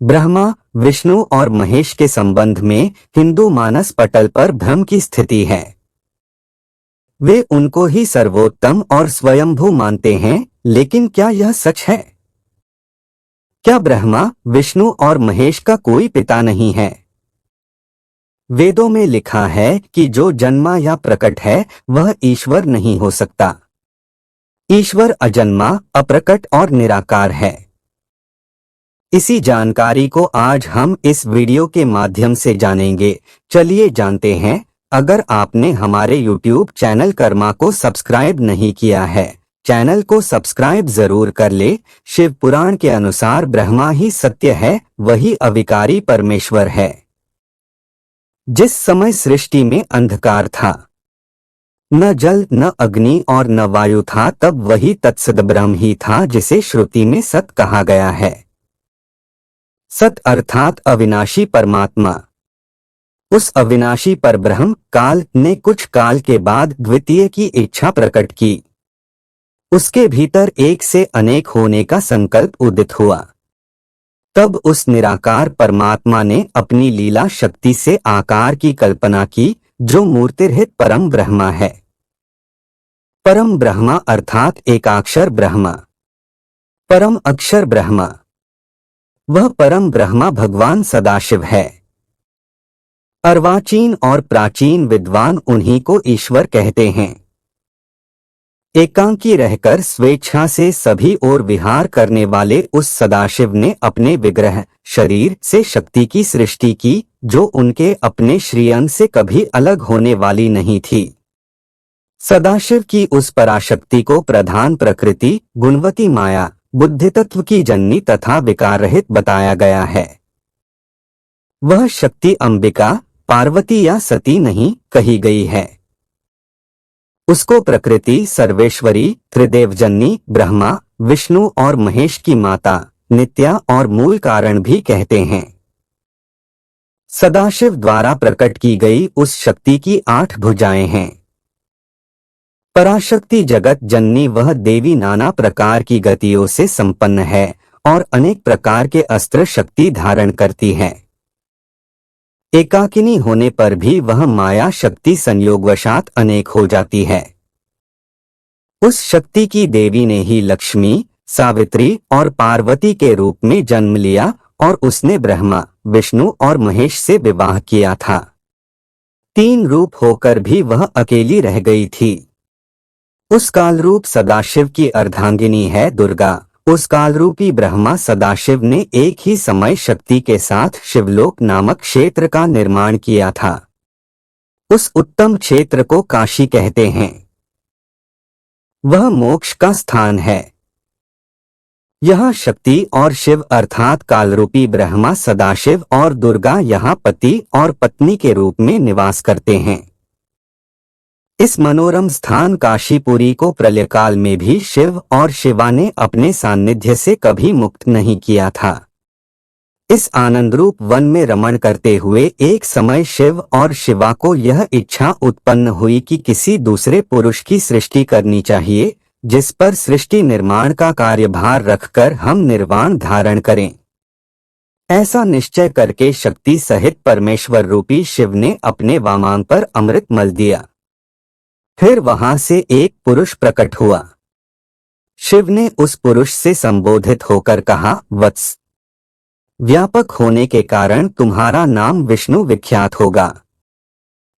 ब्रह्मा, विष्णु और महेश के संबंध में हिंदू मानस पटल पर भ्रम की स्थिति है। वे उनको ही सर्वोत्तम और स्वयंभू मानते हैं, लेकिन क्या यह सच है? क्या ब्रह्मा, विष्णु और महेश का कोई पिता नहीं है? वेदों में लिखा है कि जो जन्मा या प्रकट है वह ईश्वर नहीं हो सकता। ईश्वर अजन्मा, अप्रकट और निराकार है। इसी जानकारी को आज हम इस वीडियो के माध्यम से जानेंगे। चलिए जानते हैं। अगर आपने हमारे YouTube चैनल कर्मा को सब्सक्राइब नहीं किया है, चैनल को सब्सक्राइब जरूर कर ले। शिव पुराण के अनुसार ब्रह्मा ही सत्य है, वही अविकारी परमेश्वर है। जिस समय सृष्टि में अंधकार था, न जल न अग्नि और न वायु था, तब वही तत्सद ब्रह्म ही था जिसे श्रुति में सत कहा गया है। सत अर्थात अविनाशी परमात्मा। उस अविनाशी परब्रह्म काल ने कुछ काल के बाद द्वितीय की इच्छा प्रकट की। उसके भीतर एक से अनेक होने का संकल्प उदित हुआ। तब उस निराकार परमात्मा ने अपनी लीला शक्ति से आकार की कल्पना की, जो मूर्तिरहित परम ब्रह्मा है। परम ब्रह्मा अर्थात एकाक्षर ब्रह्मा, परम अक्षर ब्रह्मा। वह परम ब्रह्मा भगवान सदाशिव है। अर्वाचीन और प्राचीन विद्वान उन्हीं को ईश्वर कहते हैं। एकांकी रहकर स्वेच्छा से सभी ओर विहार करने वाले उस सदाशिव ने अपने विग्रह शरीर से शक्ति की सृष्टि की, जो उनके अपने श्रीअंग से कभी अलग होने वाली नहीं थी। सदाशिव की उस पराशक्ति को प्रधान प्रकृति, गुणवती माया, बुद्धि तत्व की जननी तथा विकार रहित बताया गया है। वह शक्ति अंबिका, पार्वती या सती नहीं कही गई है। उसको प्रकृति, सर्वेश्वरी, त्रिदेव जननी, ब्रह्मा, विष्णु और महेश की माता, नित्या और मूल कारण भी कहते हैं। सदाशिव द्वारा प्रकट की गई उस शक्ति की 8 भुजाएं हैं। पराशक्ति जगत जननी वह देवी नाना प्रकार की गतियों से संपन्न है और अनेक प्रकार के अस्त्र शक्ति धारण करती है। एकाकिनी होने पर भी वह माया शक्ति संयोगवशात अनेक हो जाती है। उस शक्ति की देवी ने ही लक्ष्मी, सावित्री और पार्वती के रूप में जन्म लिया और उसने ब्रह्मा, विष्णु और महेश से विवाह किया था। 3 रूप होकर भी वह अकेली रह गई थी। उस कालरूप सदाशिव की अर्धांगिनी है दुर्गा। उस कालरूपी ब्रह्मा सदाशिव ने एक ही समय शक्ति के साथ शिवलोक नामक क्षेत्र का निर्माण किया था। उस उत्तम क्षेत्र को काशी कहते हैं। वह मोक्ष का स्थान है। यहाँ शक्ति और शिव अर्थात कालरूपी ब्रह्मा, सदाशिव और दुर्गा यहाँ पति और पत्नी के रूप में निवास करते हैं। इस मनोरम स्थान काशीपुरी को प्रलयकाल में भी शिव और शिवा ने अपने सान्निध्य से कभी मुक्त नहीं किया था। इस आनंदरूप वन में रमण करते हुए एक समय शिव और शिवा को यह इच्छा उत्पन्न हुई कि किसी दूसरे पुरुष की सृष्टि करनी चाहिए, जिस पर सृष्टि निर्माण का कार्यभार रखकर हम निर्वाण धारण करें। ऐसा निश्चय करके शक्ति सहित परमेश्वर रूपी शिव ने अपने वामांग पर अमृत मल दिया। फिर वहां से एक पुरुष प्रकट हुआ। शिव ने उस पुरुष से संबोधित होकर कहा, वत्स, व्यापक होने के कारण तुम्हारा नाम विष्णु विख्यात होगा।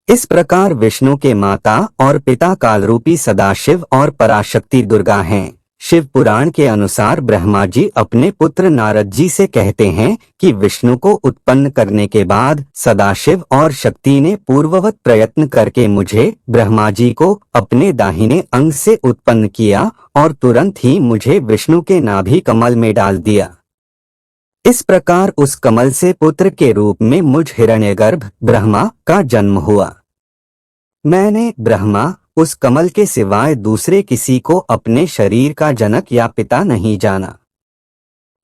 इस प्रकार विष्णु के माता और पिता कालरूपी सदाशिव और पराशक्ति दुर्गा हैं। शिव पुराण के अनुसार ब्रह्मा जी अपने पुत्र नारद जी से कहते हैं कि विष्णु को उत्पन्न करने के बाद सदाशिव और शक्ति ने पूर्ववत प्रयत्न करके मुझे, ब्रह्मा जी को, अपने दाहिने अंग से उत्पन्न किया और तुरंत ही मुझे विष्णु के नाभि कमल में डाल दिया। इस प्रकार उस कमल से पुत्र के रूप में मुझ हिरण्यगर्भ ब्रह्मा का जन्म हुआ। मैंने, ब्रह्मा, उस कमल के सिवाय दूसरे किसी को अपने शरीर का जनक या पिता नहीं जाना।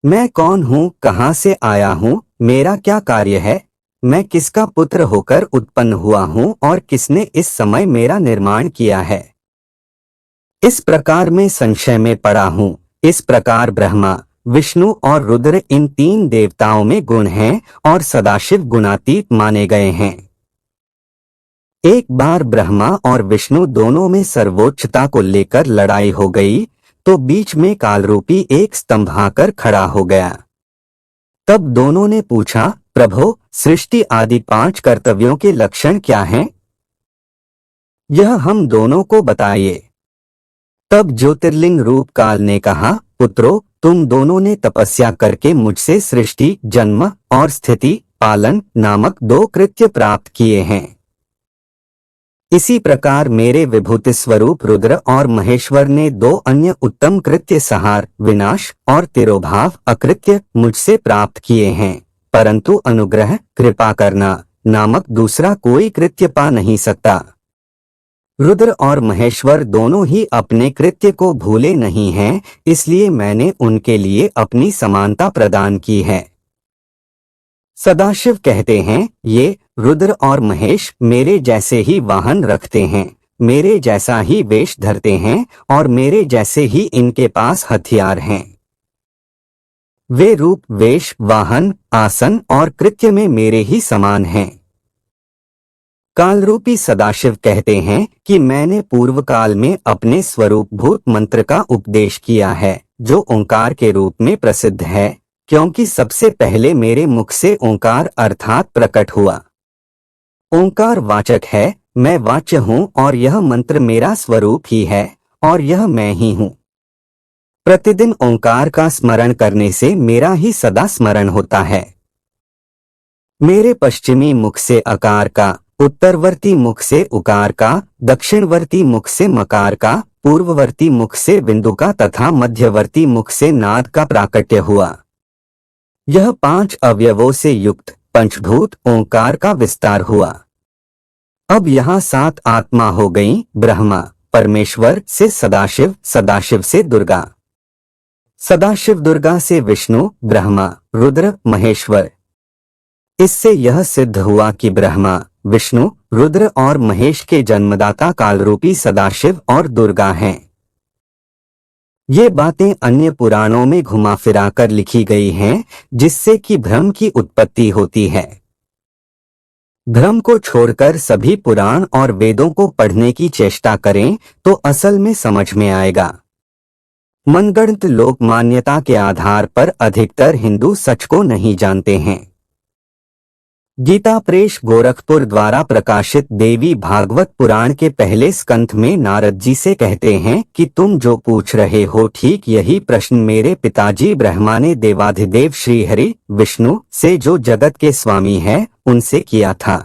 मैं कौन हूँ, कहाँ से आया हूँ, मेरा क्या कार्य है, मैं किसका पुत्र होकर उत्पन्न हुआ हूँ और किसने इस समय मेरा निर्माण किया है, इस प्रकार मैं संशय में पड़ा हूँ। इस प्रकार ब्रह्मा, विष्णु और रुद्र इन तीन देवताओं में गुण हैं और सदाशिव गुणातीत माने गए हैं। एक बार ब्रह्मा और विष्णु दोनों में सर्वोच्चता को लेकर लड़ाई हो गई तो बीच में कालरूपी एक स्तंभ आकर खड़ा हो गया। तब दोनों ने पूछा, प्रभो, सृष्टि आदि 5 कर्तव्यों के लक्षण क्या हैं? यह हम दोनों को बताइए। तब ज्योतिर्लिंग रूप काल ने कहा, पुत्रों, तुम दोनों ने तपस्या करके मुझसे सृष्टि, जन्म और स्थिति, पालन नामक 2 कृत्य प्राप्त किए हैं। इसी प्रकार मेरे विभूति स्वरूप रुद्र और महेश्वर ने 2 अन्य उत्तम कृत्य संहार, विनाश और तिरोभाव अकृत्य मुझसे प्राप्त किए हैं, परंतु अनुग्रह, कृपा करना नामक दूसरा कोई कृत्य पा नहीं सकता। रुद्र और महेश्वर दोनों ही अपने कृत्य को भूले नहीं हैं, इसलिए मैंने उनके लिए अपनी समानता प्रदान की है। सदाशिव कहते हैं, ये रुद्र और महेश मेरे जैसे ही वाहन रखते हैं, मेरे जैसा ही वेश धरते हैं और मेरे जैसे ही इनके पास हथियार हैं। वे रूप, वेश, वाहन, आसन और कृत्य में मेरे ही समान हैं। कालरूपी सदाशिव कहते हैं कि मैंने पूर्व काल में अपने स्वरूप भूत मंत्र का उपदेश किया है, जो ओंकार के रूप में प्रसिद्ध है, क्योंकि सबसे पहले मेरे मुख से ओंकार अर्थात प्रकट हुआ। ओंकार वाचक है, मैं वाच्य हूँ और यह मंत्र मेरा स्वरूप ही है और यह मैं ही हूँ। प्रतिदिन ओंकार का स्मरण करने से मेरा ही सदा स्मरण होता है। मेरे पश्चिमी मुख से अकार का, उत्तरवर्ती मुख से उकार का, दक्षिणवर्ती मुख से मकार का, पूर्ववर्ती मुख से बिंदु का तथा मध्यवर्ती मुख से नाद का प्राकट्य हुआ। यह 5 अवयवों से युक्त पंचभूत ओंकार का विस्तार हुआ। अब यहाँ 7 आत्मा हो गई, ब्रह्मा, परमेश्वर से सदाशिव, सदाशिव से दुर्गा, सदाशिव दुर्गा से विष्णु, ब्रह्मा, रुद्र, महेश्वर। इससे यह सिद्ध हुआ कि ब्रह्मा, विष्णु, रुद्र और महेश के जन्मदाता कालरूपी सदाशिव और दुर्गा हैं। ये बातें अन्य पुराणों में घुमा फिरा कर लिखी गई हैं, जिससे कि भ्रम की उत्पत्ति होती है। भ्रम को छोड़कर सभी पुराण और वेदों को पढ़ने की चेष्टा करें तो असल में समझ में आएगा। मनगढ़ंत लोक मान्यता के आधार पर अधिकतर हिंदू सच को नहीं जानते हैं। गीता प्रेस गोरखपुर द्वारा प्रकाशित देवी भागवत पुराण के पहले स्कंध में नारद जी से कहते हैं कि तुम जो पूछ रहे हो, ठीक यही प्रश्न मेरे पिताजी ब्रह्मा ने देवाधिदेव श्री हरि विष्णु से, जो जगत के स्वामी है, उनसे किया था।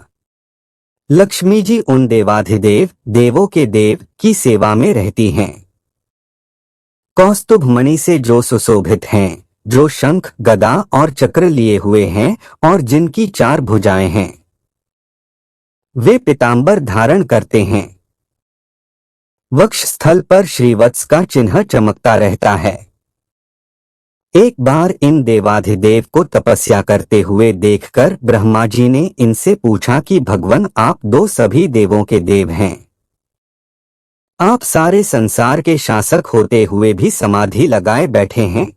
लक्ष्मी जी उन देवाधिदेव, देवों के देव की सेवा में रहती हैं। कौस्तुभ मणि से जो सुशोभित हैं, जो शंख, गदा और चक्र लिए हुए हैं और जिनकी 4 भुजाएं हैं, वे पीतांबर धारण करते हैं। वक्ष स्थल पर श्रीवत्स का चिन्ह चमकता रहता है। एक बार इन देवाधिदेव को तपस्या करते हुए देखकर ब्रह्मा जी ने इनसे पूछा कि भगवान, आप 2 सभी देवों के देव हैं। आप सारे संसार के शासक होते हुए भी समाधि लगाए बैठे हैं।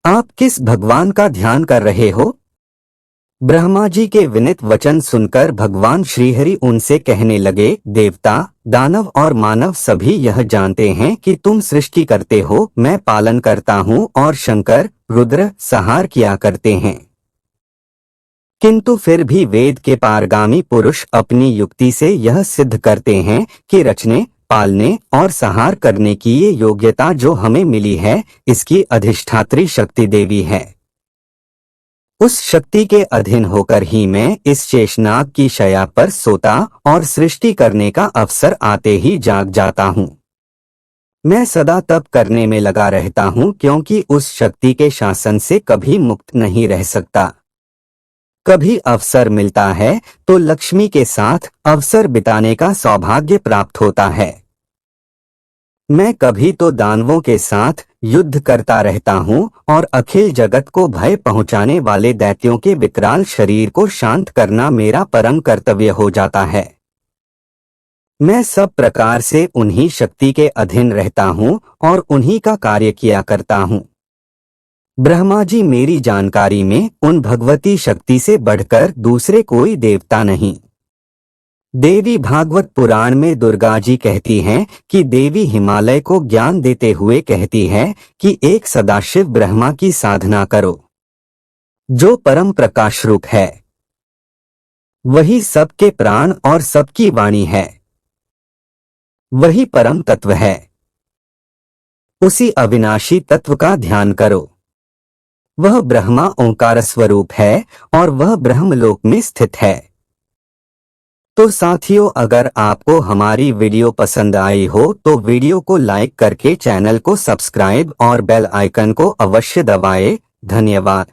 आप किस भगवान का ध्यान कर रहे हो? ब्रह्मा जी के विनीत वचन सुनकर भगवान श्रीहरि उनसे कहने लगे, देवता, दानव और मानव सभी यह जानते हैं कि तुम सृष्टि करते हो, मैं पालन करता हूँ और शंकर, रुद्र संहार किया करते हैं। किंतु फिर भी वेद के पारगामी पुरुष अपनी युक्ति से यह सिद्ध करते हैं कि रचने, पालने और संहार करने की ये योग्यता जो हमें मिली है, इसकी अधिष्ठात्री शक्ति देवी है। उस शक्ति के अधीन होकर ही मैं इस शेषनाग की शैया पर सोता और सृष्टि करने का अवसर आते ही जाग जाता हूँ। मैं सदा तप करने में लगा रहता हूँ, क्योंकि उस शक्ति के शासन से कभी मुक्त नहीं रह सकता। कभी अवसर मिलता है तो लक्ष्मी के साथ अवसर बिताने का सौभाग्य प्राप्त होता है। मैं कभी तो दानवों के साथ युद्ध करता रहता हूँ और अखिल जगत को भय पहुँचाने वाले दैत्यों के विकराल शरीर को शांत करना मेरा परम कर्तव्य हो जाता है। मैं सब प्रकार से उन्हीं शक्ति के अधीन रहता हूँ और उन्हीं का कार्य किया करता हूँ। ब्रह्मा जी, मेरी जानकारी में उन भगवती शक्ति से बढ़कर दूसरे कोई देवता नहीं। देवी भागवत पुराण में दुर्गा जी कहती हैं कि देवी हिमालय को ज्ञान देते हुए कहती है कि एक सदाशिव ब्रह्मा की साधना करो, जो परम प्रकाश रूप है। वही सबके प्राण और सबकी वाणी है। वही परम तत्व है। उसी अविनाशी तत्व का ध्यान करो। वह ब्रह्मा ओंकार स्वरूप है और वह ब्रह्मलोक में स्थित है। तो साथियों, अगर आपको हमारी वीडियो पसंद आई हो तो वीडियो को लाइक करके चैनल को सब्सक्राइब और बेल आइकन को अवश्य दबाएं। धन्यवाद।